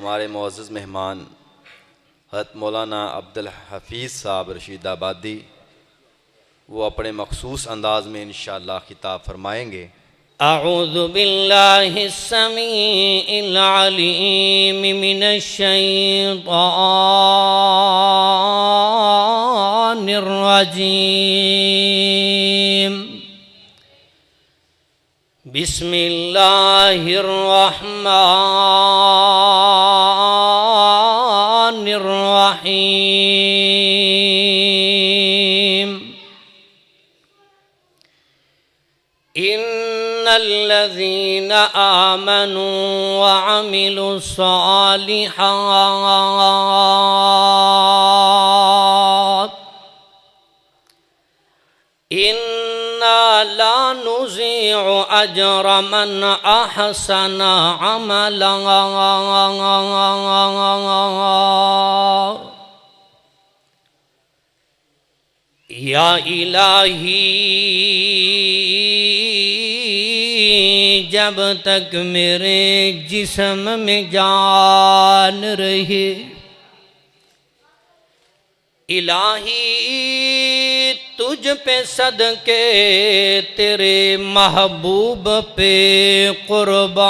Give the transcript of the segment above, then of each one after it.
ہمارے معزز مہمان حضرت مولانا عبدالحفیظ صاحب رشید آبادی وہ اپنے مخصوص انداز میں انشاءاللہ خطاب فرمائیں گے۔ اعوذ باللہ السمیع العلیم من الشیطان الرجیم بسم اللہ الرحمن الرحیم ان الذین آمنوا وعملوا الصالحات انا لا نضيع اجر من احسن عملا یا الہی جب تک میرے جسم میں جان رہے، الہی تجھ پہ صدقے تیرے محبوب پہ قربان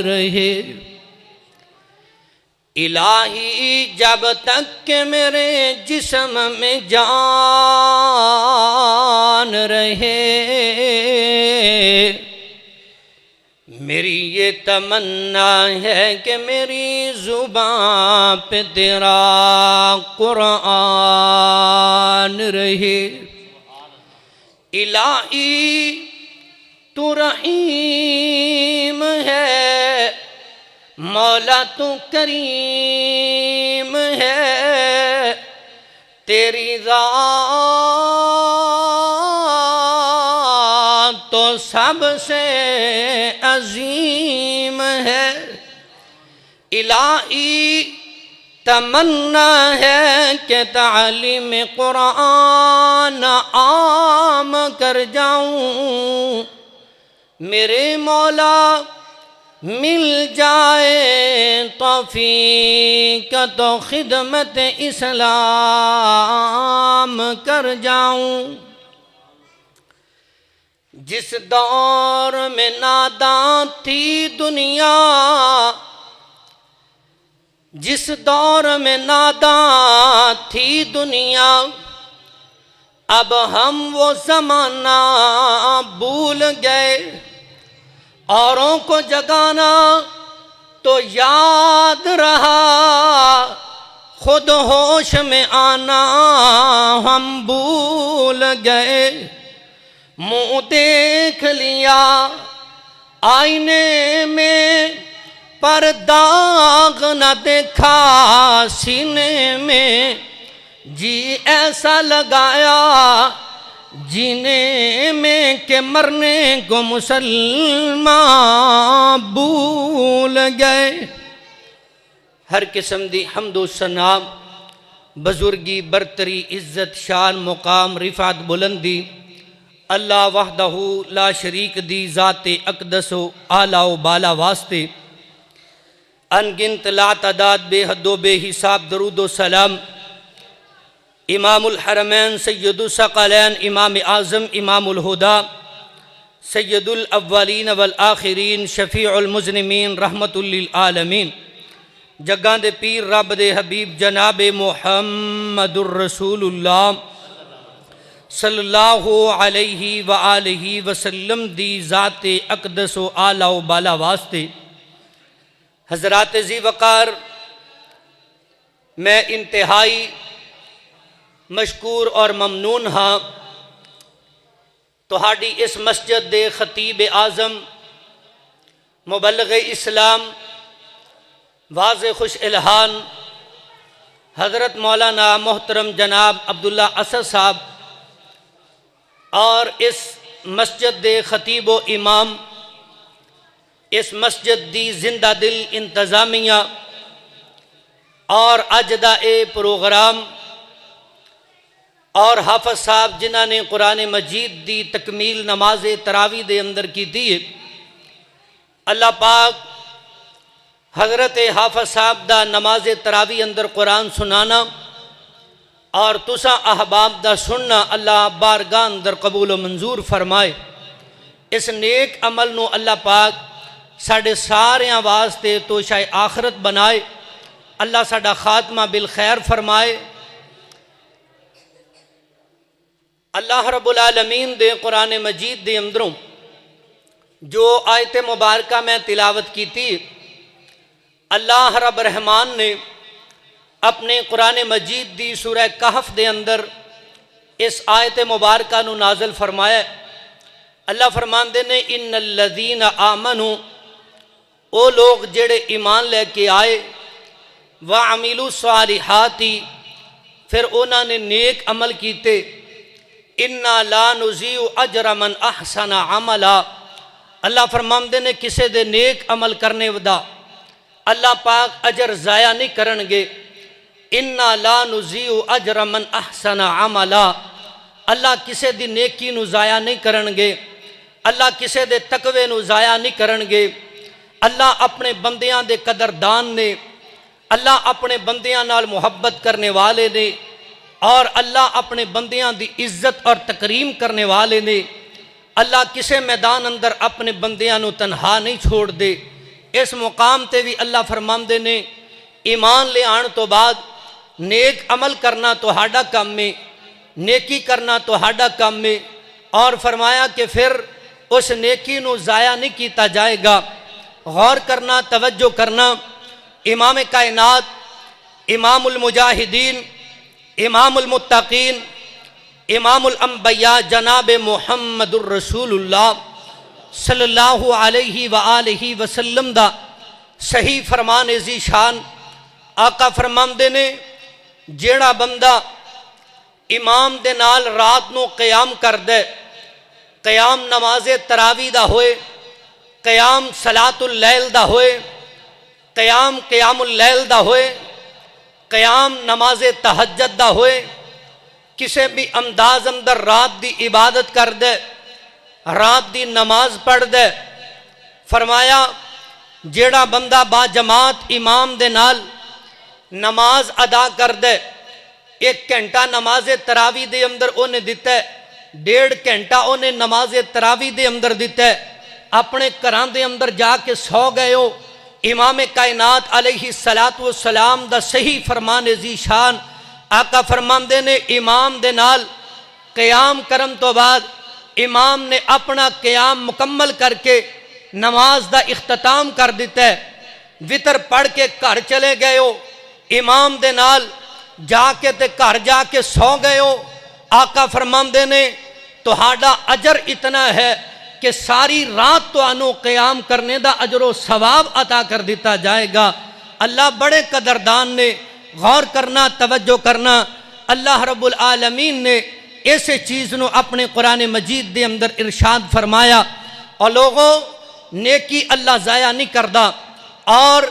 رہے، الہی جب تک کہ میرے جسم میں جان رہے، میری یہ تمنا ہے کہ میری زبان پہ تیرا قرآن رہے۔ الہی تو رحیم ہے، مولا تو کریم ہے، تیری ذات تو سب سے عظیم ہے۔ الہی تمنا ہے کہ تعلیم قرآن عام کر جاؤں، میرے مولا مل جائے توفیق تو خدمت اسلام کر جاؤں۔ جس دور میں ناداں تھی دنیا، جس دور میں ناداں تھی دنیا، اب ہم وہ زمانہ بھول گئے، اوروں کو جگانا تو یاد رہا، خود ہوش میں آنا ہم بھول گئے۔ منہ دیکھ لیا آئینے میں پر داغ نہ دیکھا سینے میں، جی ایسا لگایا جینے میں کہ مرنے کو مسلمان بھول گئے۔ ہر قسم دی حمد و ثنا، بزرگی، برتری، عزت، شان، مقام، رفعت، بلندی اللہ وحدہ لا شریک دی ذات اقدس و اعلیٰ و بالا واسطے، انگنت لا تعداد بے حد و بے حساب درود و سلام امام الحرمین سید الثقلین امام اعظم امام الہدا سید الاولین والآخرین شفیع المذنبین رحمت للعالمین، جگاں دے پیر رب دے حبیب جناب محمد الرسول اللہ صلی اللہ علیہ وآلہ وسلم دی ذات اقدس و اعلیٰ و بالا واسطے، حضرات ذی وقار، میں انتہائی مشکور اور ممنون ہاں تہاڈی اس مسجد دے خطیب اعظم، مبلغ اسلام، واضح خوش الہان حضرت مولانا محترم جناب عبداللہ اسد صاحب، اور اس مسجد دے خطیب و امام، اس مسجد دی زندہ دل انتظامیہ اور اجدا پروگرام اور حافظ صاحب جنہاں نے قرآن مجید دی تکمیل نماز تراویح دے اندر کی دی، اللہ پاک حضرت حافظ صاحب دا نماز تراوی اندر قرآن سنانا اور تسا احباب دا سننا اللہ بارگاہ اندر قبول و منظور فرمائے۔ اس نیک عمل نو اللہ پاک ساڑے سارے واسطے تو شاہ آخرت بنائے۔ اللہ ساڑا خاتمہ بالخیر فرمائے۔ اللہ رب العالمین دے قرآن مجید دے اندروں جو آیت مبارکہ میں تلاوت کی تھی، اللہ رب رحمان نے اپنے قرآن مجید دی سورہ کہف دے اندر اس آیت مبارکہ نو نازل فرمایا۔ اللہ فرماندے نے ان الذین آمنوا، او لوگ جڑے ایمان لے کے آئے، وعملوا الصالحات، پھر انہوں نے نیک عمل کیتے، انا لا نضیع اجر من احسن عملا، اللہ فرماندے نے کسے دے نیک عمل کرنے ودا اللہ پاک اجر ضائع نہیں کرنگے۔ انا لا نضیع اجر من احسن عملا، اللہ کسے دی نیکی نو ضائع نہیں کرنگے، اللہ کسے دے تقوی نو ضائع نہیں کرنگے۔ اللہ اپنے بندیاں دے قدردان نے، اللہ اپنے بندیاں نال محبت کرنے والے نے، اور اللہ اپنے بندیاں دی عزت اور تکریم کرنے والے نے۔ اللہ کسے میدان اندر اپنے بندیاں نو تنہا نہیں چھوڑ دے۔ اس مقام تے بھی اللہ فرماندے نے ایمان لے آن تو بعد نیک عمل کرنا تو ہاڈا کام میں، نیکی کرنا تو ہاڈا کام میں، اور فرمایا کہ پھر اس نیکی نو ضائع نہیں کیتا جائے گا۔ غور کرنا، توجہ کرنا، امام کائنات، امام المجاہدین، امام المتقین، امام الانبیاء جناب محمد الرسول اللہ صلی اللہ علیہ وآلہ وسلم دا صحیح فرمان ذی شان آقا فرماندے نے جیڑا بندہ امام دے نال رات نو قیام کر دے، قیام نماز تراوی دا ہوئے، قیام صلاۃ اللیل دا ہوئے، قیام اللیل دا ہوئے، قیام نماز تہجد دا ہوئے، کسے بھی انداز اندر رات دی عبادت کر دے، رات دی نماز پڑھ دے، فرمایا جیڑا بندہ با جماعت امام دے نال نماز ادا کر دے، 1 گھنٹہ نماز تراوی دے اندر انہیں دیتا ہے، 1.5 گھنٹہ انہیں نماز تراوی دے اندر دیتا ہے، اپنے گھران دے اندر جا کے سو گئے ہو۔ امام کائنات علیہ السلام دا صحیح فرمان ذی شان آقا فرماندے نے امام دے نال قیام کرن تو بعد امام نے اپنا قیام مکمل کر کے نماز دا اختتام کر دیتا ہے، وطر پڑھ کے گھر چلے گئے ہو، امام دے نال جا کے تے گھر جا کے سو گئے ہو، آقا فرماندے نے تہاڈا اجر اتنا ہے کہ ساری رات تو آنو قیام کرنے دا اجر و ثواب عطا کر دیتا جائے گا۔ اللہ بڑے قدردان نے، غور کرنا، توجہ کرنا، اللہ رب العالمین نے ایسے چیز نو اپنے قرآن مجید دے اندر ارشاد فرمایا۔ اور لوگوں نیکی اللہ ضائع نہیں کردا، اور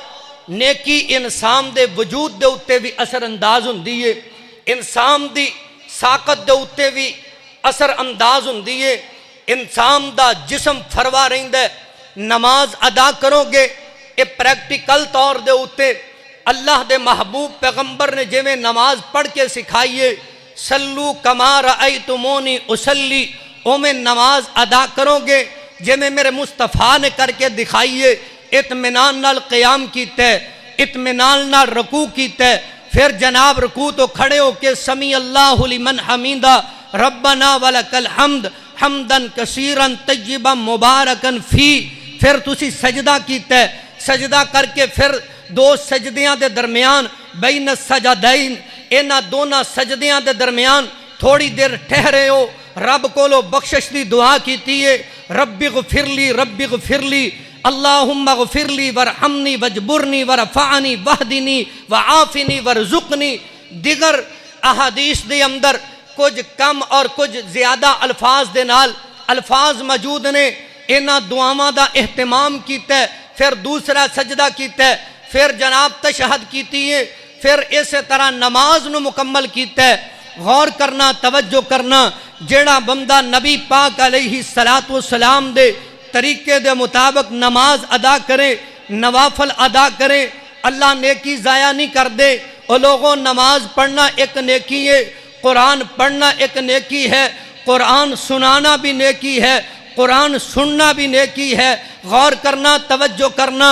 نیکی انسان دے وجود دے اتے بھی اثر انداز ہوندی ہے، انسان دی ساقت دے اتے بھی اثر انداز ہوندی ہے، انسان دا جسم فروا رہندا ہے۔ نماز ادا کرو گے اے پریکٹیکل طور دے اتے اللہ دے محبوب پیغمبر نے جویں نماز پڑھ کے سکھائیے، سلو کما رأیتمونی اصلی، اومیں نماز ادا کرو گے جویں میرے مصطفیٰ نے کر کے دکھائیے، اطمینان نال قیام کیتا ہے، اطمینان نال رکوع کیتا ہے، پھر جناب رکوع تو کھڑے ہو کے سمیع اللہ لمن حمیدہ ربنا ولک الحمد حمدن کثیرن طیبا مبارکن فی، پھر تسی سجدہ کیتا ہے، سجدہ کر کے پھر 2 سجدیاں دے درمیان بین السجدین، اینا دونوں سجدیاں دے درمیان تھوڑی دیر ٹھہرے ہو، رب کولو بخشش دی دعا کیتی ہے، رب اغفر لی اللہم اغفر لی ورحمنی وجبرنی ورفعنی وحدنی وعافنی ورزقنی۔ دیگر احادیث دے اندر کچھ کم اور کچھ زیادہ الفاظ دے نال الفاظ موجود نے، اینا دعاواں دا اہتمام کیتا ہے، پھر دوسرا سجدہ کیتا ہے، پھر جناب تشہد کیتی ہے، پھر اسی طرح نماز نو مکمل کیتا ہے۔ غور کرنا، توجہ کرنا، جیڑا بندہ نبی پاک علیہ السلام دے طریقے دے مطابق نماز ادا کرے، نوافل ادا کریں، اللہ نیکی ضائع نہیں کر دے۔ اور لوگوں، نماز پڑھنا ایک نیکی ہے، قرآن پڑھنا ایک نیکی ہے، قرآن سنانا بھی نیکی ہے، قرآن سننا بھی نیکی ہے، غور کرنا، توجہ کرنا،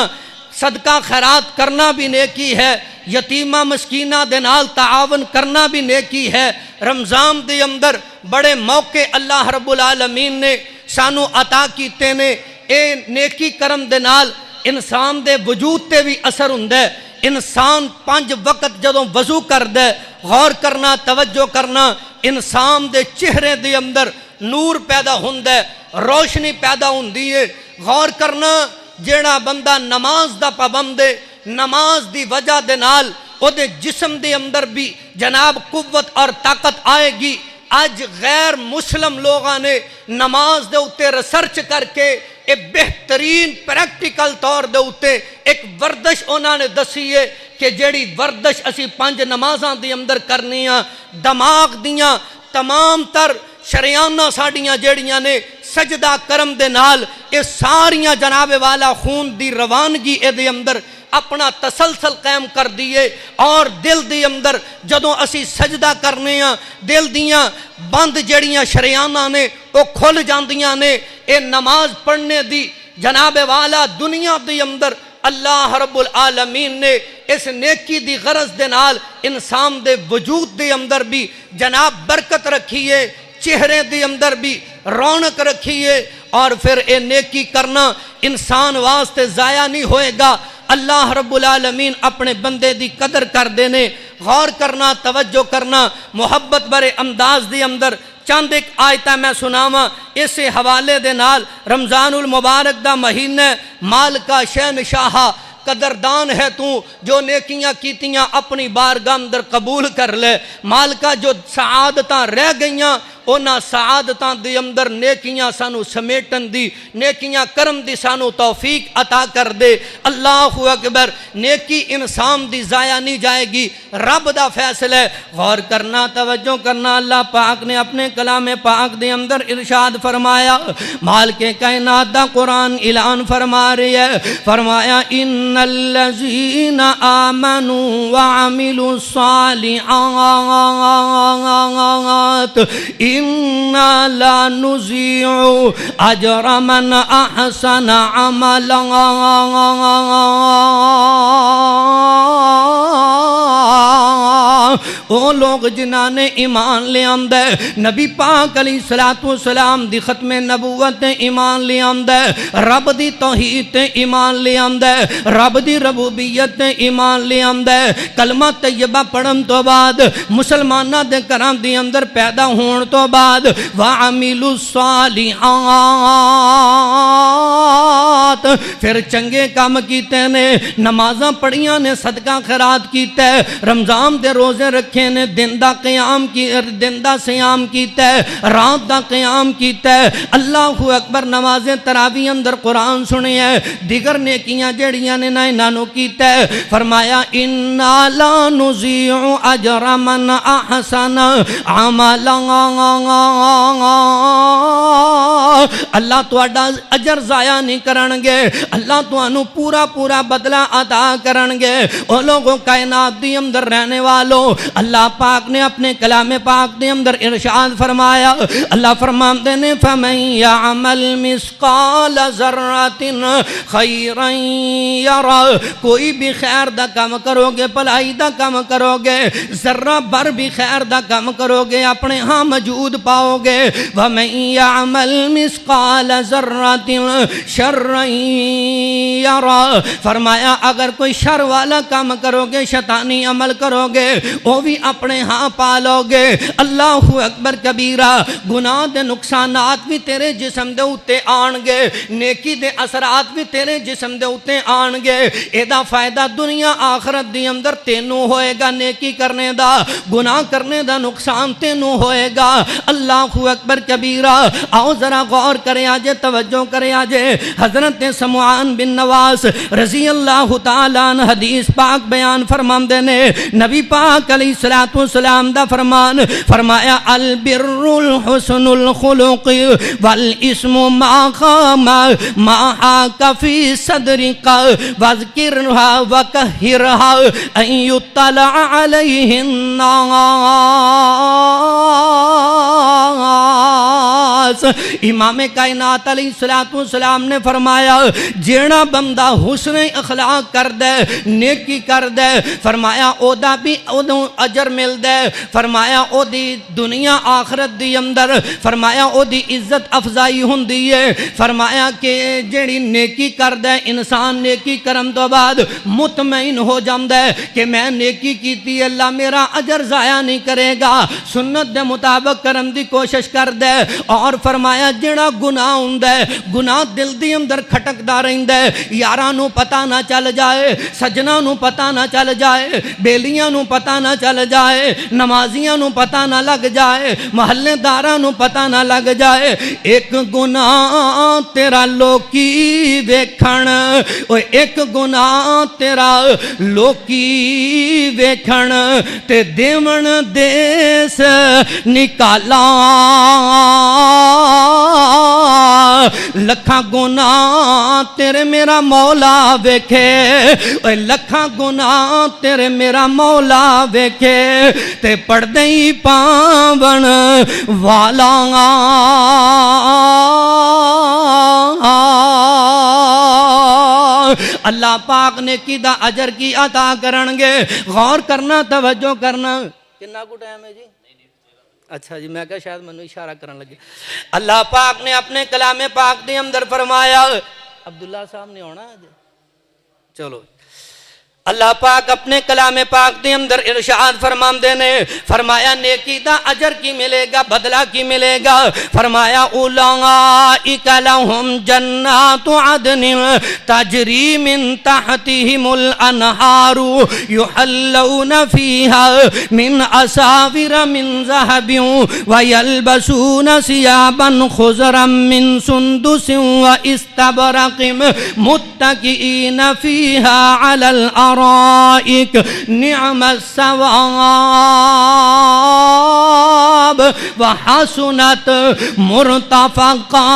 صدقہ خیرات کرنا بھی نیکی ہے، یتیمہ مسکینہ دے نال تعاون کرنا بھی نیکی ہے۔ رمضان دے اندر بڑے موقع اللہ رب العالمین نے سانو عطا کیتے نے، اے نیکی کرم دے نال انسان دے وجود تے بھی اثر ہوندا ہے۔ انسان 5 وقت جدوں وضو کردا ہے، غور کرنا، توجہ کرنا، انسان دے چہرے دے اندر نور پیدا ہوندا ہے، روشنی پیدا ہوندی ہے۔ غور کرنا، جیڑا بندہ نماز دا پابند ہے، نماز دی وجہ دے نال او دے جسم دے اندر بھی جناب قوت اور طاقت آئے گی۔ آج غیر مسلم لوگاں نے نماز دے اتے ریسرچ کر کے ایک بہترین پریکٹیکل طور دے اتے ایک وردش انہوں نے دسی ہے کہ جیڑی وردش اسی 5 نمازاں دے اندر کرنی ہیں، دماغ دیاں تمام تر شریانہ ساڑیاں جیڑیاں نے سجدہ کرم دے نال اے ساریاں جناب والا خون دی روانگی اے دے اندر اپنا تسلسل قائم کر دیئے، اور دل دی اندر جدوں اسی سجدہ کرنے ہیں، دل دیاں بند جڑیاں شریانہ نے وہ کھل جاندیاں نے۔ اے نماز پڑھنے دی جناب والا دنیا دی اندر اللہ رب العالمین نے اس نیکی دی غرض دے نال انسان دے وجود دے اندر بھی جناب برکت رکھیے، چہرے دے اندر بھی رونق رکھیے، اور پھر اے نیکی کرنا انسان واسطے ضائع نہیں ہوئے گا۔ اللہ رب العالمین اپنے بندے دی قدر کر دینے۔ غور کرنا، توجہ کرنا، محبت برے انداز دی اندر چند ایک آیتہ میں سناواں اس حوالے دے نال۔ رمضان المبارک دا مہینہ، مال کا شہنشاہ، قدردان ہے تو جو نیکیاں کیتیاں اپنی بارگاہ اندر قبول کر لے۔ مال کا جو سعادتاں رہ گئیاں اونا سعادتاں دی اندر نیکیاں سانو سمیٹن دی، نیکیاں کرم دی سانو توفیق عطا کر دے۔ اللہ اکبر۔ نیکی انسان دی ضائع نہیں جائے گی، رب دا فیصلہ ہے۔ غور کرنا، توجہ کرنا، اللہ پاک نے اپنے کلام پاک دے اندر ارشاد فرمایا، مال کے کائنات دا قرآن اعلان فرما رہی ہے، فرمایا ان الذین آمنوا وعملوا الصالحات اِنَّا لَا نُضِيعُ أَجْرَ مَنْ أَحْسَنَ عَمَلًا۔ وہ لوگ جنہاں نے ایمان لے آمدہ ہے، نبی پاک علیہ السلام دی ختم نبوت ایمان لے آمدہ ہے، رب دی توحید ایمان لے آمدہ ہے، رب دی ربوبیت ایمان لے آمدہ ہے، کلمہ طیبہ پڑھن تو بعد مسلمانہ دے گھراں دی اندر پیدا ہون تو بعد وَعَمِلُوا الصَّالِحَاتِ پھر چنگے کام کیتے نے، نمازاں پڑھیاں نے، صدقہ خیرات کیتے، رمضان دے روزے رکھے نے، دن دا قیام کی، دن دا سیام کیتا ہے، رات دا قیام کیتا ہے، اللہ اکبر، نماز تراویح اندر قرآن سنے ہے، دیگر نیکیاں جڑیاں نے نہ انہوں کیتا ہے۔ فرمایا اِنَّا لَا نُضِيعُ أَجْرَ مَنْ أَحْسَنَ عَمَلًا۔ اللہ تو اجر ضائع نہیں کرنگے، اللہ تو انہوں پورا پورا بدلہ عطا کرنگے۔ او لوگوں کائنات دی اندر رہنے والوں، اللہ پاک نے اپنے کلام پاک دے اندر ارشاد فرمایا، اللہ فرماتے نے فَمَن يَعْمَلْ مِثْقَالَ ذَرَّةٍ خَيْرًا يَرَهُ، کوئی بھی خیر دا کام کرو گے، بھلائی دا کام کرو گے، ذرہ بھر بھی خیر دا کام کرو گے، اپنے ہاں موجود پاؤ گے۔ وَمَن يَعْمَلْ مِثْقَالَ ذَرَّةٍ شَرًّا يَرَهُ، فرمایا اگر کوئی شر والا کام کرو گے، شیطانی عمل کرو گے، وہ بھی اپنے ہاں پالو گے۔ اللہ اکبر کبیرہ۔ گناہ دے نقصانات بھی تیرے جسم دے اتے آن گے، نیکی دے اثرات بھی تیرے جسم دے اتے آن گے، ایدہ فائدہ دنیا آخرت دی اندر تینوں ہوئے گا، نیکی کرنے دا، گناہ کرنے دا نقصان تینوں ہوئے گا۔ اللہ اکبر کبیرہ۔ آؤ ذرا غور کرے آجے، توجہ کرے آجے، حضرت سمعان بن نواس عباس رضی اللہ تعالیٰ عنہ حدیث پاک بیان فرماندے نے نبی پاک علیہ الصلوۃ والسلام دا فرمان فرمایا البر الحسن الخلق والاسم ما قام ما حاک فی صدرک واذکرها وکہرها ان یطلع علیہ الناس۔ امام کائنات علیہ الصلوۃ والسلام نے فرمایا جیڑا بندہ حسن اخلاق کر دے نیکی کر دے فرمایا او دا بھی اودوں اجر مل دے فرمایا او دی دنیا آخرت دی اندر فرمایا او دی عزت افزائی ہوندی ہے فرمایا کہ جیڑی نیکی کر دے انسان نیکی کرم تو بعد مطمئن ہو جاندا ہے کہ میں نیکی کیتی اللہ میرا اجر ضائع نہیں کرے گا سنت دے مطابق کرم دی کوشش کر دے اور فرمایا جیڑا گناہ ہوندا ہے گناہ دل دی اندر کھٹکدا رہندا ہے یاراں نو پتہ نہ چل جائے سجنا نو پتہ نہ چل جائے بیلیاں نو پتہ نہ چل جائے نمازیاں نو پتہ نہ لگ جائے محلے داراں نو پتہ نہ لگ جائے ایک گناہ تیرا لوکی ویکھن ایک گناہ تیرا لوکی ویکھن تے دیون دیس نکالا لکھاں گناہ تیرے میرا مولا ویکھے لکھاں گناہ تیرے میرا مولا ویکھے تے پردے ہی پاون والا اللہ پاک نے کیدا اجر کی عطا کرنگے غور کرنا توجہ کرنا کتنا کو ٹائم ہے جی اچھا جی میں کہا شاید منو اشارہ کرن لگے اللہ پاک نے اپنے کلام پاک دے اندر فرمایا عبداللہ صاحب نے ہونا چلو اللہ پاک اپنے کلام پاک دے اندر ارشاد فرماندے نے فرمایا نیکی دا اجر کی ملے گا بدلہ کی ملے گا فرمایا اولئک لہم جنات عدن تجری من تحتہم الانہار یحلون فیہا من اساور من ذہب ویلبسون ثیابا خضرا من سندس واستبرق متکئین فیہا علی الارض نعم الثواب وحسنت مرتفقا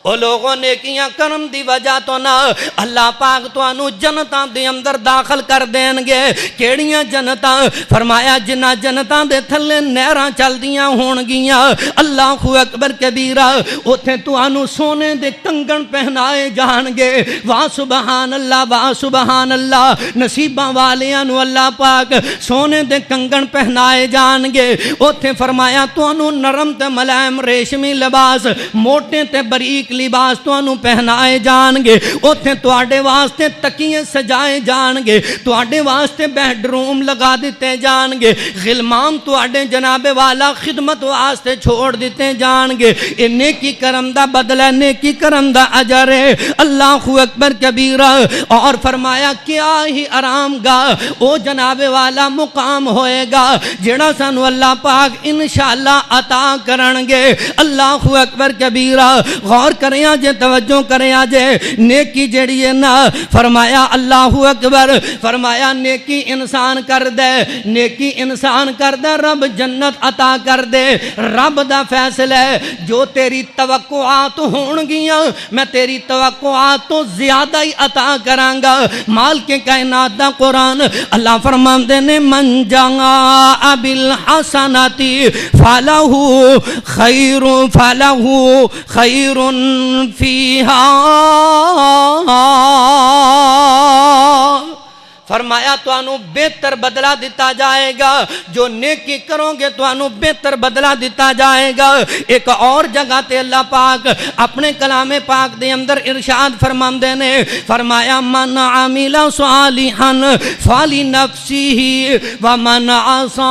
او لوگوں نیکیاں کرم دی وجہ تو نہ اللہ پاک تو انو جنتاں دے اندر داخل کر دین گے کیڑیاں جنتاں فرمایا جنہ جنتاں دے تھلے نہراں چل دیاں ہون گیاں اللہ اکبر کبیرہ اوتھے تو انو سونے دے کنگن پہنائے جان گے واہ سبحان اللہ نصیباں والیاں نو اللہ پاک سونے دے کنگن پہنائے جان گے اوتھے فرمایا تو انو نرم تے ملائم ریشمی لباس موٹے تے بریک لباس تو انو پہنائے جان گے اوتھے تواڈے واسطے تکیے سجائے جان گے تواڈے واسطے بیڈ روم لگا دیتے جان گے غلمان تواڈے جناب والا خدمت واسطے چھوڑ دیتے جان گے اے نیکی کرم دا بدلہ نیکی کرم دا اجر ہے اللہ اکبر کبیرہ اور فرمایا کیا ہی آرام گاہ او جناب والا مقام ہوئے گا جڑا سانو اللہ پاک انشاءاللہ عطا کرنگے اللہ اکبر کبیرہ غور کریں آجے توجہ کریں آجے نیکی جڑی ہے نا فرمایا اللہ اکبر فرمایا نیکی انسان کر دے نیکی انسان کر دے رب جنت عطا کر دے رب دا فیصلہ ہے جو تیری توقعات ہون گیاں میں تیری توقعات تو زیادہ ہی عطا کرانگا مال کے کائنات دا قرآن اللہ فرمان دینے من جاء بالحسناتی فالہو خیر فیہا فرمایا تو انو بہتر بدلہ دیتا جائے گا جو نیکی کرو گے تو انو بہتر بدلہ دیتا جائے گا ایک اور جگہ تے اللہ پاک اپنے کلام پاک دے اندر ارشاد فرماندے نے فرمایا من عمل صالحا فلنفسہ ومن عصا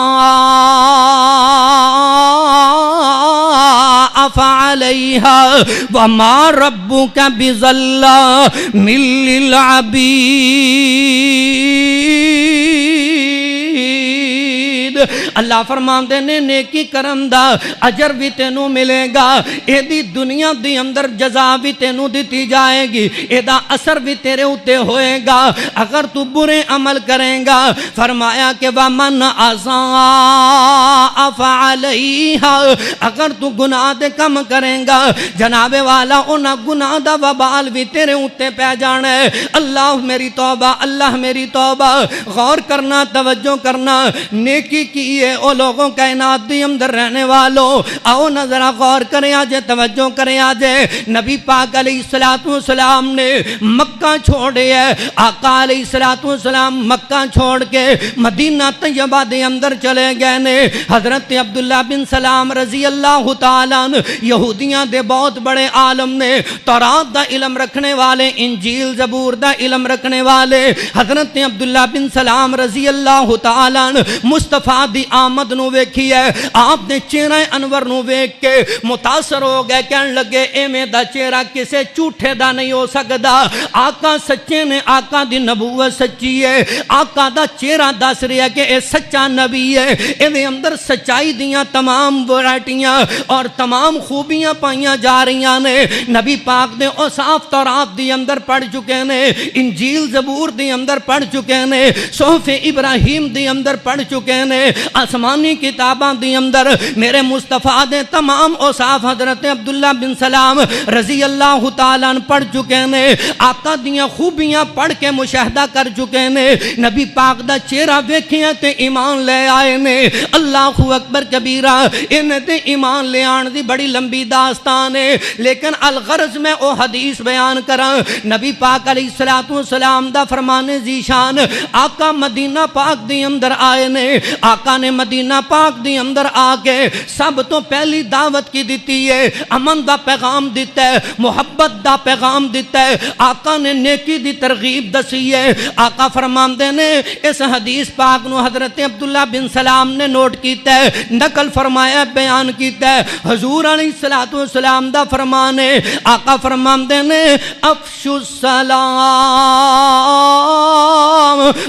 فعلیہا وما ربک بظلام للعبید اللہ فرماندے نے نیکی کرن دا اجر بھی تینوں ملے گا، اے دی دنیا دی اندر جزا بھی تینوں دیتی جائے گی، اے دا اثر بھی تیرے اتے ہوئے گا اگر تو برے عمل کریں گا۔ فرمایا کہ وَمَنْ أَسَاءَ فَعَلَيْهَا، اگر تو گناہ دے کم کریں گا جناب والا انہاں گناہ دا وبال بھی تیرے اتے پہ جانا ہے۔ اللہ میری توبہ، اللہ میری توبہ، غور کرنا، توجہ کرنا، نیکی کی ہے او لوگوں کائنات دی اندر رہنے والوں، آؤ نظرہ غور کریں آجے، توجہ کریں آجے۔ نبی پاک علیہ السلام نے مکہ چھوڑے ہے، آقا علیہ السلام مکہ چھوڑ کے مدینہ طیبہ دے اندر چلے گئے نے۔ حضرت عبداللہ بن سلام رضی اللہ تعالیٰ عنہ یہودیاں دے بہت بڑے عالم نے، تورات دا علم رکھنے والے، انجیل زبور دا علم رکھنے والے۔ حضرت عبداللہ بن سلام رضی اللہ تعالیٰ عنہ مصطفیٰ دی آمد نو ویکھی ہے، آپ نے چہرہ انور نو ویکھ کے متاثر ہو گئے، کہنے لگے ایویں دا چہرہ کسے جھوٹے دا نہیں ہو سکدا، آقا سچے نے، آقا دی نبوت سچی ہے، آقا دا چہرہ دس رہا ہے کہ اے سچا نبی ہے، ایویں اندر سچائی دیاں تمام ورائٹیاں اور تمام خوبیاں پائیاں جا رہی نے۔ نبی پاک نے اوصاف تورات دی اندر پڑھ چکے نے، انجیل زبور دی اندر پڑھ چکے نے، صحف ابراہیم دی اندر پڑھ چکے نے، آسمانی کتاباں دی اندر میرے مصطفیٰ دے تمام اوصاف حضرت عبداللہ بن سلام رضی اللہ تعالیٰ عنہ پڑھ چکے نے، آقا دیاں خوبیاں پڑھ کے مشاہدہ کر چکے نے۔ نبی پاک دا چہرہ ویکھیا تے ایمان لے آئے نے۔ اللہ اکبر کبیرہ، انہیں تے ایمان لے آن دی بڑی لمبی داستان ہے، لیکن الغرض میں او حدیث بیان کرا۔ نبی پاک علیہ السلام دا فرمان ذیشان، آقا مدینہ پاک دی اندر آئے نے۔ آقا نے مدینہ پاک دی اندر آکے سب تو پہلی دعوت کی دیتی ہے، امن دا پیغام دیتا ہے، محبت دا پیغام دیتا ہے، آقا نے نیکی دی ترغیب دسی ہے۔ آقا فرماندے نے اس حدیث پاک نو حضرت عبداللہ بن سلام نے نوٹ کیتا ہے، نقل فرمایا، بیان کیتا ہے۔ حضور علیہ السلام دا فرمان ہے، آقا فرماندے نے افشو السلام،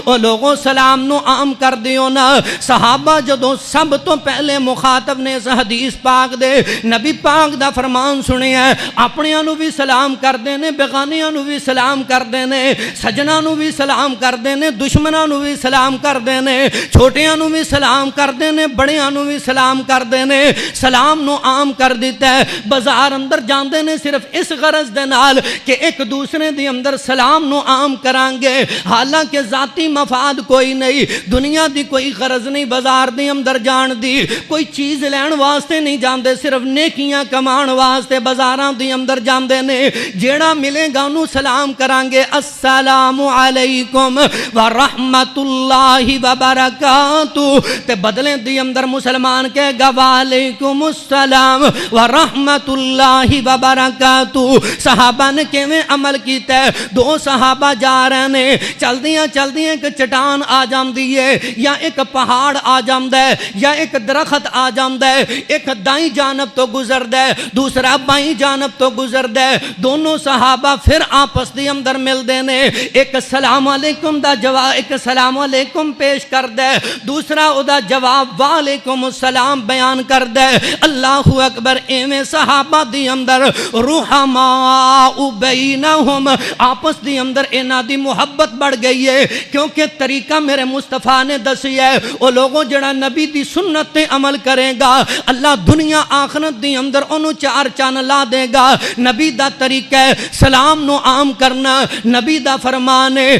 او لوگوں سلام نو عام کر دیو نا۔ صحابہ جدو سب تو پہلے مخاطب نے اس حدیث پاک دے نبی پاک دا فرمان سنے ہیں، اپنیاں نو بھی سلام کر دینے، بیگانیاں نو بھی سلام کر دینے، سجناں نو بھی سلام کر دینے، دشمناں نو بھی سلام کر دینے، چھوٹیاں نو بھی سلام کر دینے، بڑیاں نو بھی سلام کر دینے۔ سلام نو عام کر دیتا ہے۔ بازار اندر جاندے نے صرف اس غرض دے نال کہ ایک دوسرے دی اندر سلام نو عام کرانگے، حالانکہ ذاتی مفاد کوئی نہیں، دنیا دی کوئی غرض نہیں، بازار دی اندر جان دی کوئی چیز لین واسطے نہیں جاندے، صرف نیکیاں کمان واسطے بازاراں دی اندر جاندے نے۔ جیڑا ملے گا انہوں سلام کرانگے، السلام علیکم ورحمت اللہ وبرکاتہ، تے بدلیں دی اندر مسلمان کہے گا وعلیکم السلام ورحمت اللہ وبرکاتہ۔ صحابہ نے کیویں عمل کیتا ہے؟ دو صحابہ جا رہے نے، چل دیاں ایک چٹان آ جاندی ہے، یا ایک پہاڑ آ جاندہ ہے، یا ایک درخت آ جاندہ ہے، ایک دائیں جانب تو گزرد ہے، دوسرا بائیں جانب تو گزرد ہے۔ دونوں صحابہ پھر آپس دی اندر مل دینے، ایک سلام علیکم دا جواب، ایک سلام علیکم پیش کر دے، دوسرا او دا جواب وعلیکم السلام بیان کر دے۔ اللہ اکبر، ایویں صحابہ دی اندر رحماء بینہم، آپس دی اندر اینا دی محبت بڑھ گئی ہے، کیونکہ طریقہ میرے مصطفیٰ نے دسی ہے۔ او لوگوں جڑا نبی دی سنت تے عمل کرے گا، اللہ دنیا آخرت دی اندر انہوں چار چان لا دے گا۔ نبی دا طریقہ ہے سلام نو عام کرنا، نبی دا فرمان ہے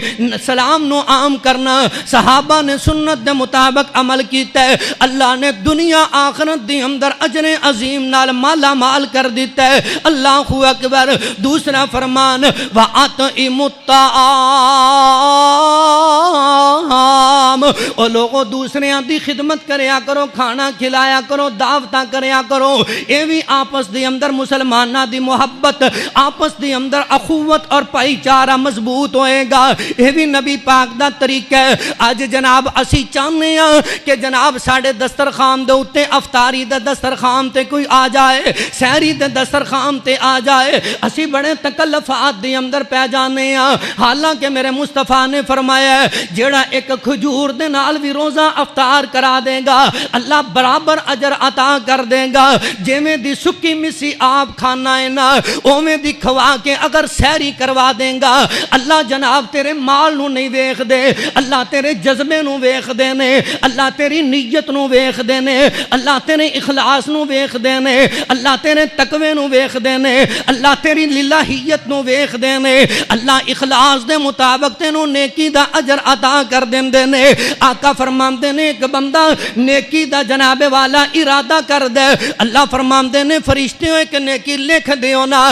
سلام نو عام کرنا۔ صحابہ نے سنت دے مطابق عمل کیتا ہے، اللہ نے دنیا آخرت دی اندر اجر عظیم نال مالا مال کر دیتا ہے۔ اللہ اکبر۔ دوسرا فرمان وَأَطْعِمُوا الطَّعَامَ، او لوگوں دوسرے دی خدمت کریا کرو، کھانا کھلایا کرو، دعوتاں کریا کرو۔ اے بھی آپس دی اندر مسلمانہ دی محبت، آپس دی اندر اخوت اور بھائی چارہ مضبوط ہوئے گا۔ اے بھی نبی پاک دا طریقہ ہے۔ آج جناب اسی چاہنے ہیں کہ جناب ساڑھے دسترخوان دے اتے افطاری دے دسترخوان تے کوئی آ جائے، سحری دے دسترخوان تے آ جائے، اسی بڑے تکلفات دی اندر پہ جانے ہیں۔ حالانکہ میرے مصطفیٰ نے فرمایا ہے جیڑا ایک کھجور دے نال بھی روزہ افطار کرا دے گا اللہ برابر اجر عطا کر دے گا جویں دی سکی مسی آپ کھانا ہے نا اوویں دی کھوا کے اگر سحری کروا دے گا اللہ جناب تیرے مال نو نہیں ویکھ دے اللہ تیرے جذبے نو ویکھ دے نے اللہ تیری نیت نو ویکھ دے نے اللہ تیرے اخلاص نو ویکھ دے نے اللہ تیرے تقوی نو ویکھ دے نے اللہ تیری للہیت نو ویکھ دے نے اللہ اخلاص دے مطابق تینوں نیکی دا اجر عطا کر دیندے نے آقا فرماندے نے ایک بندہ نیکی دا جناب والا ارادہ کر دے اللہ فرماندے نے فرشتیوں ایک نیکی لکھ دیو نا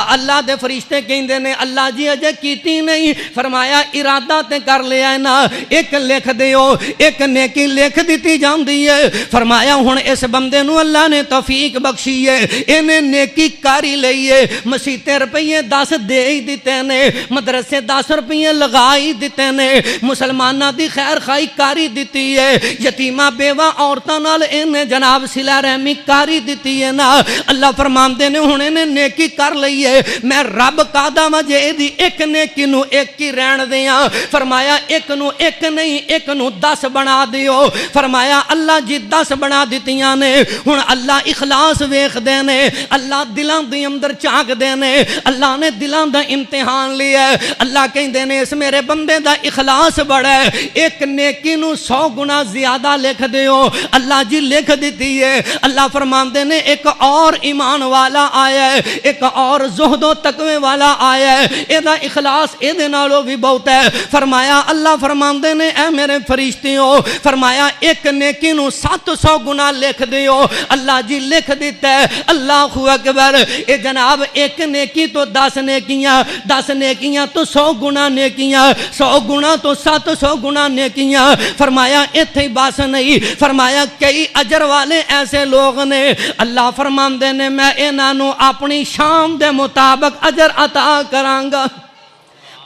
اللہ دے فرشتے کہندے نے اللہ جی اجے کیتی نہیں فرمایا ارادہ تے کر لیا ہے نا ایک لکھ دیو ایک نیکی لکھ دیتی جاندی ہے فرمایا ہن اس بندے نو اللہ نے توفیق بخشی ہے انہیں نیکی کاری لئیے مسیتے روپیے 10 دے ہی دیتے نے مدرسے 10 روپیے لگائی دیتے نے مسلمانہ دی خیر خائی کاری دیتی ہے یتیمہ بیوہ عورتاں نال انہیں جناب صلہ رحمی کاری دیتی ہے نا اللہ فرماندے نے ہن انہیں نیکی کر لئیے میں رب قادہ وجہ دی ایک نیکی نو ایک کی رہن دیاں فرمایا ایک نو ایک نہیں ایک نو 10 بنا دیو فرمایا اللہ جی 10 بنا دیتیاں نے ہن اللہ اخلاص ویکھ دے نے اللہ دلاں دی اندر چاک دے نے اللہ نے دلاں دا امتحان لیا ہے اللہ کہندے نے اس میرے بندے دا اخلاص بڑا ہے ایک نیکی نو 100 گنا زیادہ لکھ دیو اللہ جی لکھ دیتی ہے اللہ فرماندے نے ایک اور ایمان والا آیا ہے ایک اور زہد و تقوی والا آیا ہے اے دا اخلاص اے دے نالو بھی بہت ہے فرمایا اللہ فرماندے نے اے میرے فرشتیوں فرمایا ایک نیکی نو 700 گنا لکھ دیو اللہ جی لکھ دیتا ہے اللہ اکبر اے جناب ایک نیکی تو 10 نیکیاں 10 نیکیاں تو 100 گنا نیکیاں 100 گنا تو 700 گنا نیکیاں فرمایا ایتھے ہی بس نہیں فرمایا کئی اجر والے ایسے لوگ نے اللہ فرماندے نے میں انہاں نو اپنی شان دے مطابق اجر عطا کرانگا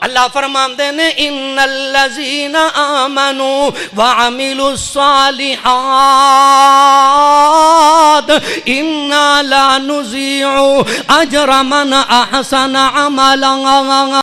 اللہ فرماندے نے ان الذین آمنوا وعملوا الصالحات انا لا نضيع اجر من احسن عملا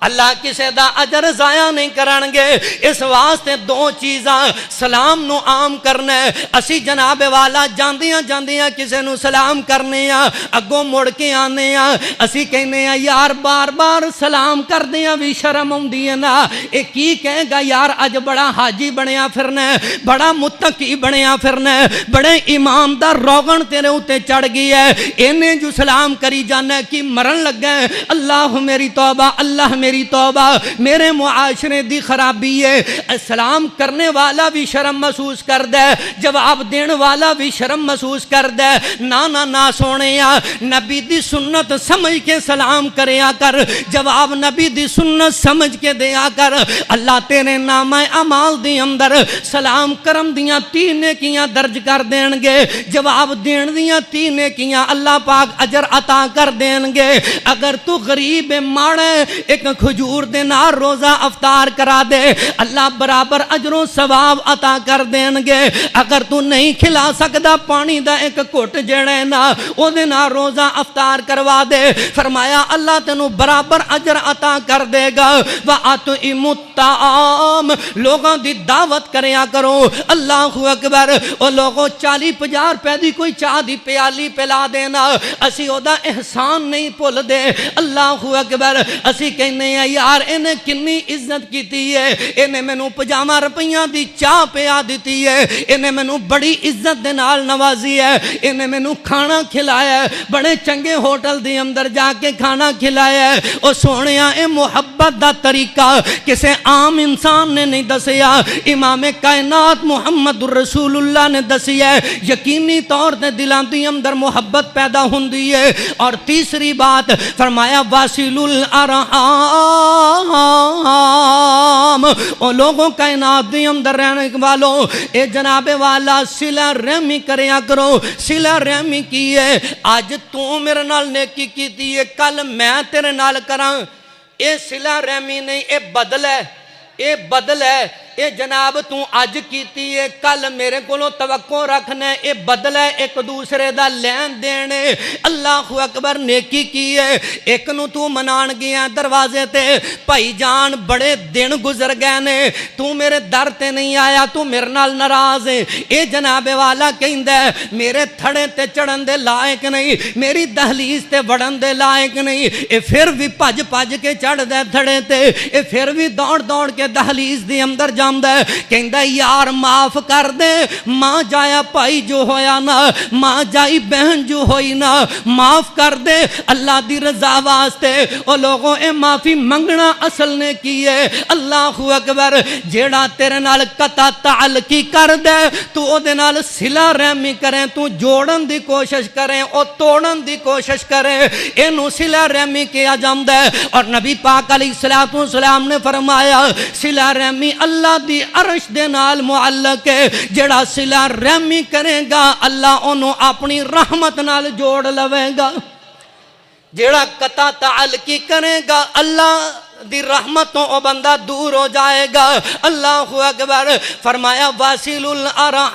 اللہ کسے دا اجر ضائع نہیں کرنگے اس واسطے 2 چیزاں سلام نو عام کرنا ہے اسی جناب والا جاندیاں جاندیاں کسے نو سلام کرنے ہیں اگوں مڑ کے آنے ہیں اسی کہنے ہیں یار بار بار سلام کر دیاں بھی شرم ہوندی ہے نا ایک کی کہے گا یار اج بڑا حاجی بنیا پھرنا ہے بڑا متقی بنیا پھرنا ہے بڑے امام دا روغن تیرے ہوتے چڑھ گئی ہے انہیں جو سلام کری جانا ہے کی مرن لگ گئے اللہ میری توبہ اللہ میری توبہ میرے معاشرے دی خرابی ہے سلام کرنے والا بھی شرم محسوس کر دے جواب دین والا بھی شرم محسوس کر دے نا سونے نبی دی سنت سمجھ کے سلام کریا کر جواب نبی دی سنت سمجھ کے دیا کر اللہ تیرے نام اعمال دی اندر سلام کرم دیاں 3 نیکیاں درج کر دین گے جواب دین دیاں 3 نیکیاں اللہ پاک اجر عطا کر دین گے اگر تو غریب ماڑے ایک کھجور دے نال روزہ افطار کرا دے اللہ برابر اجر و ثواب عطا کر دین گے اگر تو نہیں کھلا سکدا پانی دا ایک گھٹ جڑے نا او دے نال روزہ افطار کروا دے فرمایا اللہ تینوں برابر اجر عطا کر دے گا وَأَطْعِمُوا الطَّعَامَ لوگاں دی دعوت کریا کرو اللہ اکبر او لوگوں 40-50 روپے دی کوئی چاہ دی پیالی پلا دینا اسی او دا احسان نہیں بھول دے اللہ اکبر اسی کہنے ہیں یار انہیں کنی عزت کیتی ہے انہیں مینوں 50 روپیاں دی چاہ پیا دیتی ہے انہیں مینوں بڑی عزت دے نال نوازی ہے انہیں مینوں کھانا کھلایا ہے بڑے چنگے ہوٹل دی اندر جا کے کھانا کھلایا ہے او سونیا اے محبت دا طریقہ کسے عام انسان نے نہیں دسیا امام کائنات محمد رسول اللہ نے دسیا ہے یقینی طور تے دلاں دی اندر محبت پیدا ہوندی ہے اور تیسری بات فرمایا واصل الارحام او لوگوں کائنات دی اندر رہنے والوں اے جناب والا صلہ رحمی کریا کرو صلہ رحمی کی ہے آج تو میرے نال نیکی کیتی ہے کل میں تیرے نال کراں اے صلہ رحمی نہیں اے بدل ہے اے جناب تو اج کیتی ہے کل میرے کولوں توقع رکھنا ہے، اے بدلہ ایک دوسرے دا لین دین ہے۔ اللہ اکبر، نیکی کی ہے، ایک نو تو منان گیا دروازے تے، بھائی جان بڑے دن گزر گئے نے، تو میرے در تے نہیں آیا، تو میرے نال ناراض ہے۔ اے جناب والا کہندا ہے میرے تھڑے تے چڑھن دے لائق نہیں، میری دہلیز تے وڑن دے لائق نہیں، اے پھر بھی بھج بھج کے چڑھ دے تھڑے تے، اے پھر بھی دوڑ دوڑ کے دہلیز دے اندر جاندا ہے، کہندا یار معاف کر دے، ماں جایا بھائی جو ہویا نا، ماں جائی بہن جو ہوئی نا، معاف کر دے اللہ دی رضا واسطے۔ او لوگوں اے معافی منگنا اصل نے کی ہے۔ اللہ اکبر، جیڑا تیرے نال قطع تعلقی کر دے تو او دے نال صلہ رحمی کریں، تو جوڑن دی کوشش کریں، او توڑن دی کوشش کریں، اینو صلہ رحمی کیا جاندا ہے۔ اور نبی پاک علیہ السلام نے فرمایا صلہ رحمی اللہ دی عرش دے نال معلق ہے، جڑا صلہ رحمی کرے گا اللہ انہوں اپنی رحمت نال جوڑ لوے گا، جڑا قطع تعلقی کرے گا اللہ دی رحمتوں او بندہ دور ہو جائے گا۔ اللہ اکبر، فرمایا واصل الارحام،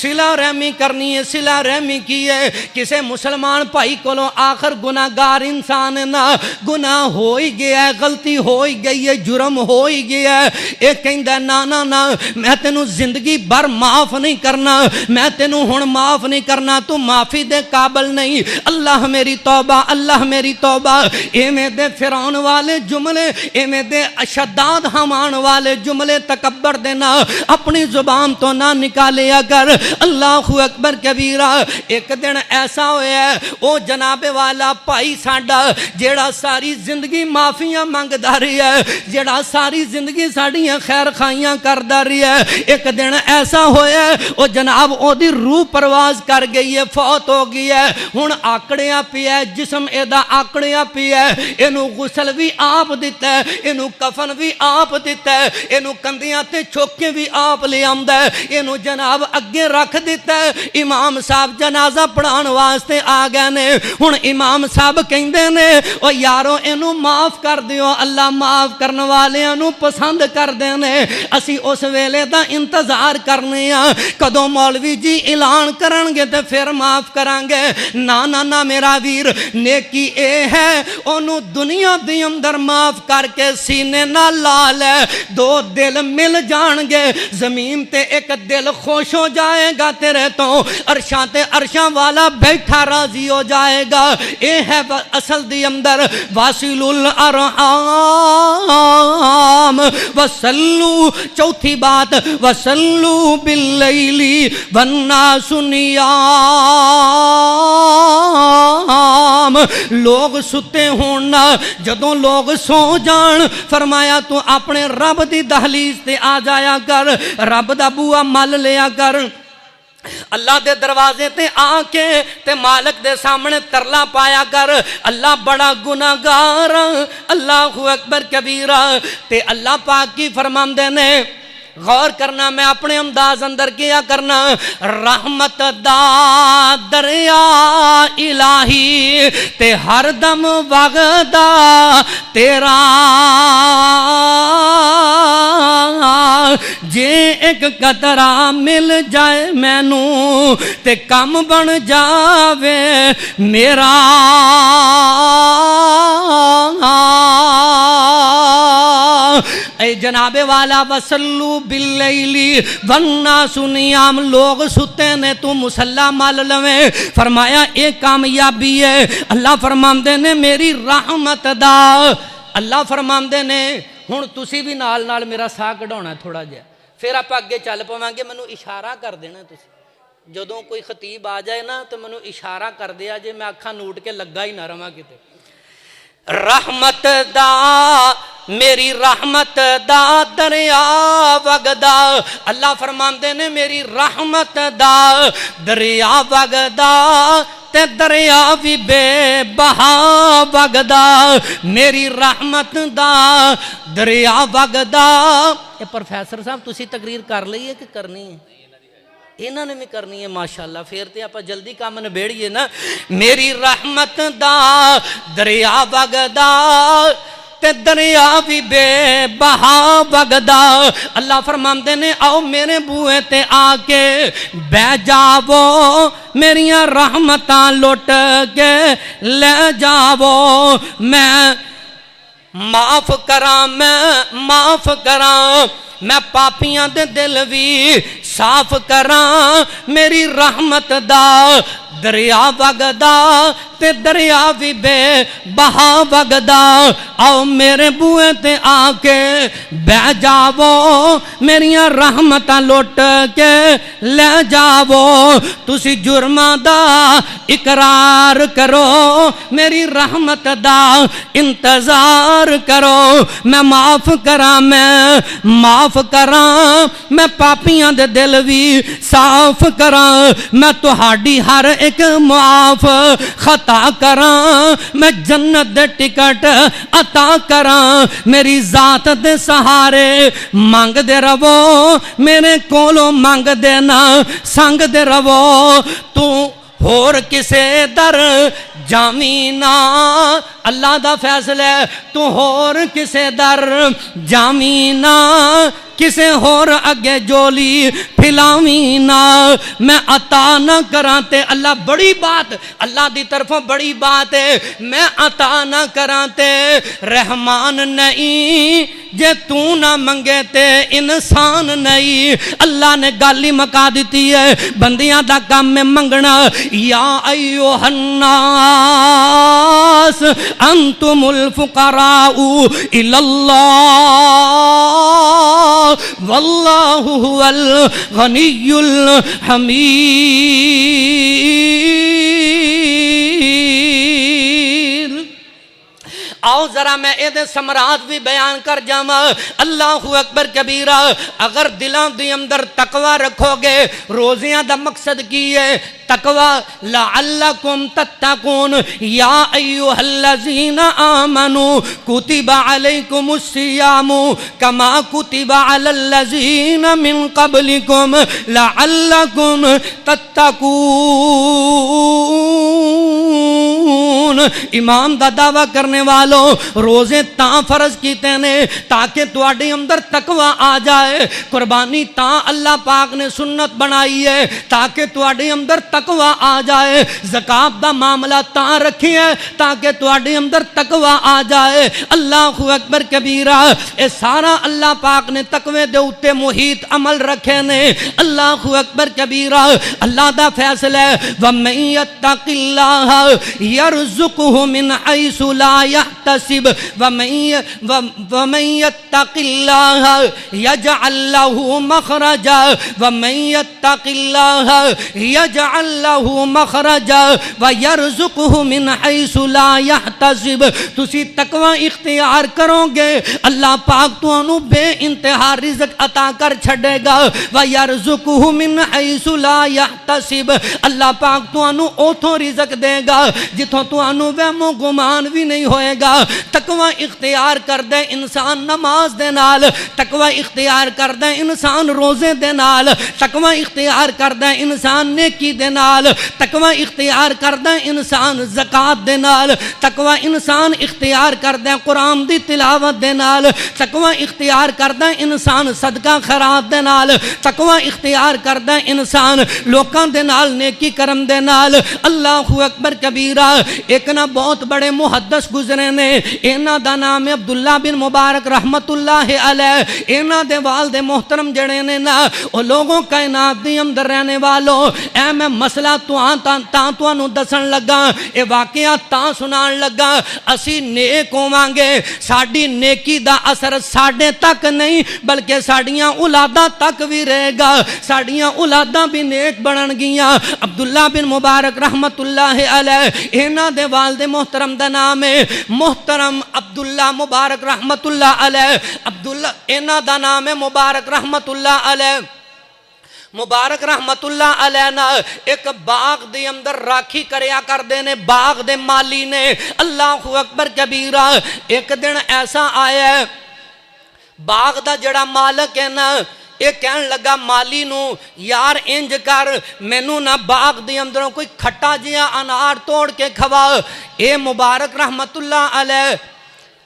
صلہ رحمی کرنی ہے، صلہ رحمی کی ہے۔ کسے مسلمان بھائی کولوں آخر گناہگار انسان نہ، گناہ ہو ہی گیا ہے، غلطی ہو ہی گئی ہے، جرم ہو ہی گیا ہے، ایک کہندا نا نا نا میں تینوں زندگی بھر معاف نہیں کرنا، میں تینوں ہن معاف نہیں کرنا، تو معافی دے قابل نہیں، اللہ میری توبہ، اللہ میری توبہ۔ ایویں دے فرعون والے جملے، ایویں دے اشداد حمان والے جملے تکبر دینا اپنی زبان تو نہ نکالیا کر۔ اللہ اکبر کبیرہ، ایک دن ایسا ہویا ہے او جناب والا بھائی ساڈا جیڑا ساری زندگی معافیاں منگدا رہیا ہے، جیڑا ساری زندگی ساڈیاں خیر خائیاں کردا رہیا ہے، ایک دن ایسا ہویا ہے او جناب او دی روح پرواز کر گئی ہے، فوت ہو گئی ہے، ہن آکڑیاں پیا ہے، جسم اے دا آکڑیاں پیا ہے، اینو غسل بھی آپ دیتا ہے، اینو کفن بھی آپ دیتا ہے، اینو کندیاں تے چوکے بھی آپ لے آندا ہے، اینو جناب اگے رکھ دیتا ہے۔ امام صاحب جنازہ پڑھان واسطے آ گئے نے، ہن امام صاحب کہندے نے او یارو اینو معاف کر دیو، اللہ معاف کرن والیاں نو پسند کردے نے، اسی اس ویلے دا انتظار کرنے ہاں کدوں مولوی جی اعلان کرن گے تے پھر معاف کران گے۔ نا نا نا میرا ویر، نیکی اے ہے اونوں دنیا دے اندر معاف کر کے سینے نہ لا لے، دو دل مل جان گے زمین تے، ایک دل خوش ہو جائے گا تیرے تو، عرشاں تے عرشاں والا بیٹھا راضی ہو جائے گا۔ اے ہے اصل دی اندر واصل الارحام وصلو، چوتھی بات وصلو باللیل والناس نیام، لوگ ستے ہونا جدوں لوگ سو جان، فرمایا تو اپنے رب دی دہلیز تے آ جایا کر، رب دا بوا مل لیا کر، اللہ دے دروازے تے آ کے تے مالک دے سامنے ترلا پایا کر، اللہ بڑا گناہگار، اللہ اکبر کبیرہ۔ تے اللہ پاک کی فرماندے نے غور کرنا، میں اپنے انداز اندر کیا کرنا، رحمت دا دریا الہی تے ہر دم وگدا تیرا، جے ایک قطرہ مل جائے مینوں تے کم بن جاوے میرا، اے جناب والا وصلو باللیل والناس نیام، لوگ ستے نے تو مسلح مل لویں، فرمایا ایک کامیابی ہے۔ اللہ فرماندے نے میری رحمت دا، اللہ فرماندے نے ہن تسی بھی نال نال میرا ساہ کڈھاونا تھوڑا جہا، پھر آپ اگے چل پواں گے، مینوں اشارہ کر دینا تسی، جدوں کوئی خطیب آ جائے نا تو مینوں اشارہ کر دیا جے، میں اکھاں نوٹ کے لگا ہی نہ رہواں کتے۔ رحمت دا میری رحمت دا دریا وگدا، اللہ فرماندے نے میری رحمت دا دریا وگدا تے دریا بھی بے بہا وگدا، میری رحمت دا دریا وگدا۔ اے پروفیسر صاحب تسی تقریر کر لئی ہے کہ کرنی ہے؟ انہوں نے بھی کرنی ہے ماشاءاللہ، پھر تے آپ جلدی کام نبیڑیے نا۔ میری رحمت دا دریا وگدا تے دریا بھی بے بہا وگدا اللہ فرماندے نے آؤ میرے بوئے تے آ کے بہ جاؤ میریاں رحمتاں لٹ کے لے جاؤ میں معاف کراں میں پاپیاں دے دل بھی صاف کراں میری رحمت دا دریا وگدا تے دریا بھی بے بہا وگدا آؤ میرے بوئے تے آ کے بہ جاؤ میریاں رحمتاں لٹ کے لے جاؤ تسی جرماں دا اقرار کرو میری رحمت دا انتظار کرو میں معاف کراں میں پاپیاں دے دل بھی صاف کراں میں تہاڈی ہر ایک معاف خطا کراں میں جنت دے ٹکٹ عطا کراں میری ذات دے سہارے مانگ دے رہو میرے کولوں مانگ دے نا سنگ دے رہو تو ہور کسے در جامینا اللہ دا فیصلہ ہے تو ہور کسے در جامینا کسے ہور اگے جولی پھلاوینا میں عطا نہ کرانتے اللہ بڑی بات اللہ دی طرفوں بڑی بات ہے میں عطا نہ کرانتے رحمان نہیں جے تو نہ منگے تے انسان نہیں اللہ نے گالی مکا دیتی ہے بندیاں دا کام میں منگنا یا ایوہ الناس انتم الفقراء الاللہ واللہ هو الغنی الحمید آؤ ذرا میں اے سمرات بھی بیان کر جاما اللہ اکبر کبیرہ اگر دلان دی اندر تقوی رکھو گے روزیاں دا مقصد کی ہے تقوی لعلکم تتقون یا ایوہ الذین آمنوا کتب علیکم الصیام کما کتب علی الذین من قبلکم لعلکم تتقون امام دا دعویٰ کرنے والوں روزے تاں فرض کیتے نے تاکہ تواڈے اندر تقوی آ جائے قربانی تاں اللہ پاک نے سنت بنائی ہے تاکہ تواڈے اندر تقوی آ جائے زکات دا معاملہ تاں رکھی ہے تاکہ تواڈے اندر تقوی آ جائے اللہ اکبر کبیرہ اے سارا اللہ پاک نے تقوی دے اوتے محیط عمل رکھے نے اللہ اکبر کبیرہ اللہ دا فیصلہ ہے وَمَن يَتَّقِ اللَّهَ يَرْزُقْهُ مِنْ حَيْثُ لَا يَحْتَسِبْ وَمَن يَتَّقِ اللَّهَ يَجْعَل لَّهُ مَخْرَجًا وَمَن يَتَّقِ اللَّهَ يَجْعَل لَّهُ مَخْرَجًا وَيَرْزُقْهُ مِنْ حَيْثُ لَا يَحْتَسِبْ تسی تقوی اختیار کرو گے اللہ پاک تانوں بے انتہا رزق عطا کر چھڑے گا وَيَرْزُقْهُ مِنْ حَيْثُ لَا يَحْتَسِبْ اللہ پاک تانوں اوتھوں رزق دے گا جتھوں تانوں وہم و گمان بھی نہیں ہوئے گا تقوی اختیار کر دے انسان نماز دے نال تقوی اختیار کر دے انسان روزے دے نال تقوی اختیار کر دے انسان نیکی دے نال تقوی اختیار کر دے انسان زکات دے نال تقوی انسان اختیار کر دے قرآن دی تلاوت دے نال تقوی اختیار کر دے انسان صدقہ خیرات دے نال تقوی اختیار کر دے انسان لوکاں دے نال نیکی کرم دے نال اللہ اکبر کبیرہ ایک نا بہت بڑے محدث گزرے نے اینا دا نام عبداللہ بن مبارک رحمت اللہ علیہ اینا دے والد محترم جڑے نے نا او لوگوں کائنات دی اندر رہنے والوں اے میں مسئلہ توانو دسن لگا اے واقعہ تاں سنان لگا اسی نیک ہوانگے ساڑی نیکی دا اثر ساڑے تک نہیں بلکہ ساڑیاں اولاداں تک بھی رہے گا ساڑیاں اولاداں بھی نیک بڑھن گیاں عبداللہ بن مبارک رحمت اللہ علیہ اینا دے والد محترم دا نام ہے محترم عبداللہ مبارک رحمت اللہ علیہ عبداللہ اینا دا نام ہے مبارک رحمت اللہ علیہ مبارک رحمت اللہ علیہ نا ایک باغ دے اندر راکھی کریا کر دینے باغ دے مالی نے اللہ اکبر کبیرہ ایک دن ایسا آیا ہے باغ دا جڑا مالک ہے نا ایک کہن لگا مالی نو یار انج کر مینو نہ باغ دی اندروں کوئی کھٹا جیا انار توڑ کے کھوا اے مبارک رحمت اللہ علیہ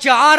4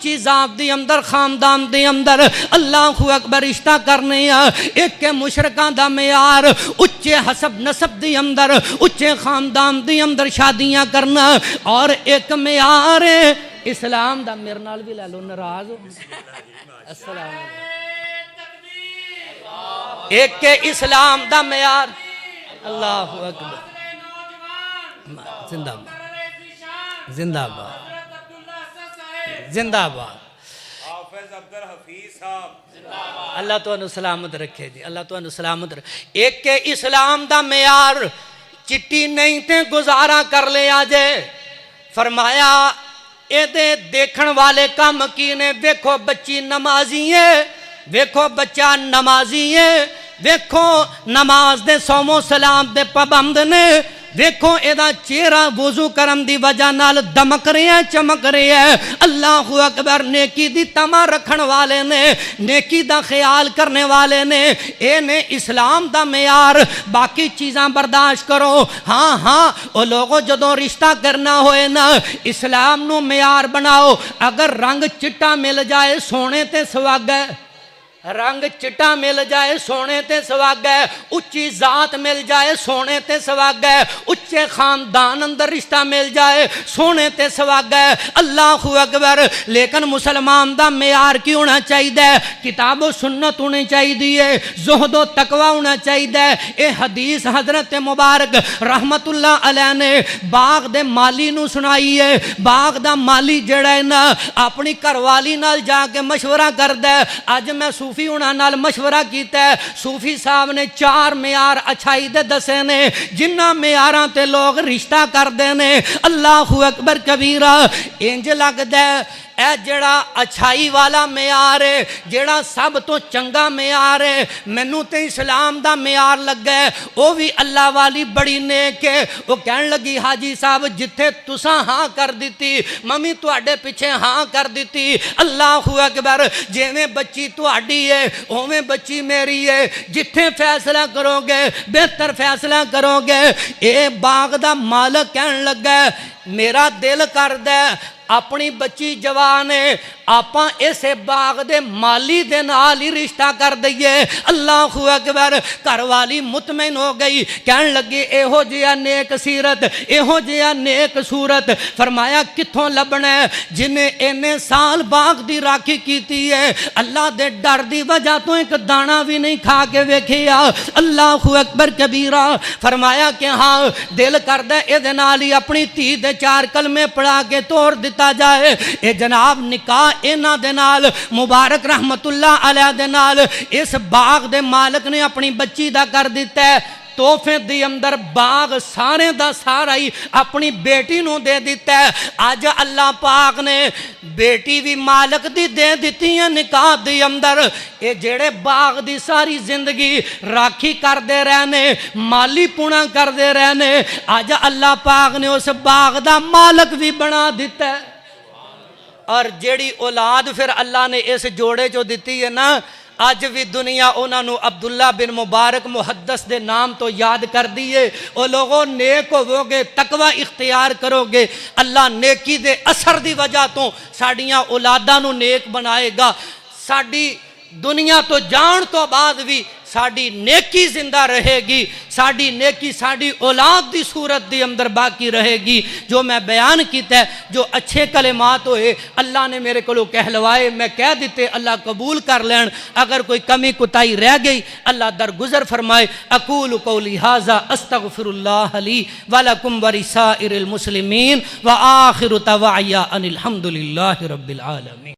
اچھی ذات دی اندر خاندان دی اندر اللہ اکبر رشتہ کرنے ایک مشرکاں دا معیار اچھے حسب نسب دی اندر اچھے خاندان دی اندر شادیاں کرنا اور ایک معیار ہے اسلام دا. میرے نال بھی لے لو ناراض ہو السلام علیکم. ایک اسلام دا معیار اللہ اکبر زندہ باد زندہ باد زندہ باد حافظ عبدالحفیظ صاحب اللہ تو انہوں سلامت رکھے جی اللہ تو انہوں سلامت رکھے. ایک اسلام دا معیار چٹی نہیں تے گزارا کر لے آجے. فرمایا اے دے دیکھن والے کام کی نے ویکھو بچی نمازی ہے ویکھو بچہ نمازی ہے ویکھو نماز دے صوم و سلام دے پابند نے ویکھو ایدہ چہرہ وضو کرم دی وجہ نال دمک رہے ہیں چمک رہے ہیں. اللہ اکبر نیکی دی تما رکھن والے نے نیکی دا خیال کرنے والے نے اے نے اسلام دا معیار. باقی چیزاں برداشت کرو ہاں ہاں او لوگوں جدوں رشتہ کرنا ہوئے نا اسلام نو معیار بناؤ. اگر رنگ چٹا مل جائے سونے تے سواگ ہے رنگ چٹا مل جائے سونے تے سواگ ہے اچھی ذات مل جائے سونے تے سواگ ہے اچھے خاندان اندر رشتہ مل جائے سونے تے سواگ ہے. اللہ اکبر. لیکن مسلمان دا معیار کی ہونا چاہیے کتاب و سنت ہونی چاہیے زہد و تقوی ہونا چاہیے. اے حدیث حضرت مبارک رحمت اللہ علیہ نے باغ دے مالی نو سنائی ہے. باغ دا مالی جڑا ہے نا اپنی گھر والی نال جا کے مشورہ کردا ہے. اج میں صوفی انہاں نال مشورہ کیتا ہے. صوفی صاحب نے 4 معیار اچھائی دے دسے نے جنہ معیاراں تے لوگ رشتہ کردے نے. اللہ اکبر کبیرہ. انج لگدا ہے اے جڑا اچھائی والا معیار ہے جڑا سب تو چنگا معیار ہے مینوں تے اسلام دا معیار لگا ہے او بھی اللہ والی بڑی نیک ہے. وہ کہن لگی حاجی صاحب جتھے تساں ہاں کر دیتی ممی تواڈے پیچھے ہاں کر دیتی. اللہ اکبر. جویں بچی تواڈی ہے اوویں بچی میری ہے. جتھے فیصلہ کرو گے بہتر فیصلہ کرو گے. اے باغ دا مالک کہن لگا میرا دل کردا ہے اپنی بچی جوان ہے آپاں اسے باغ دے مالی دے نال ہی رشتہ کر دئیے. اللہ اکبر. گھر والی مطمئن ہو گئی کہن لگی ایہو جیا نیک سیرت ایہو جیا نیک صورت. فرمایا کتھوں لبنا ہے جنہیں اینے سال باغ دی راکھی کیتی ہے اللہ دے ڈر دی وجہ تو ایک دانا بھی نہیں کھا کے ویکھیا. اللہ اکبر کبیرہ. فرمایا کہ ہاں دل کردہ اے دے نال ہی اپنی تھی دے 4 کلمے پڑھا کے توڑ دیتا جائے. اے جناب نکاح اینا دے نال مبارک رحمت اللہ علیہ دے نال اس باغ دے مالک نے اپنی بچی دا کر دیتا ہے. تحفے دی اندر باغ سارے دا سارا ہی اپنی بیٹی نو دے دیتا ہے. آج اللہ پاک نے بیٹی بھی مالک دی دے دیتی ہیں نکاح دی اندر. اے جڑے باغ دی ساری زندگی راکھی کر دے رہنے مالی پونا کر دے رہنے آج اللہ پاک نے اس باغ دا مالک بھی بنا دیتا ہے. اور جیڑی اولاد پھر اللہ نے اس جوڑے جو دیتی ہے نا آج بھی دنیا انہاں نو عبداللہ بن مبارک محدث دے نام تو یاد کر دیئے. او لوگوں نیک ہو گے تقوی اختیار کرو گے اللہ نیکی دے اثر دی وجہ تو ساڑیاں اولاداں نو نیک بنائے گا. ساڑی دنیا تو جان تو بعد بھی ساڑی نیکی زندہ رہے گی. ساڑی نیکی ساڑی اولاد دی صورت دی اندر باقی رہے گی. جو میں بیان کیتا ہے جو اچھے کلمات ہوئے اللہ نے میرے کو کہلوائے میں کہہ دیتے اللہ قبول کر لین. اگر کوئی کمی کوتاہی رہ گئی اللہ درگزر فرمائے. اقول قولی ھذا استغفر اللہ لی ولکم ولسائر المسلمین وآخر دعوایا ان الحمد للہ رب العالمین.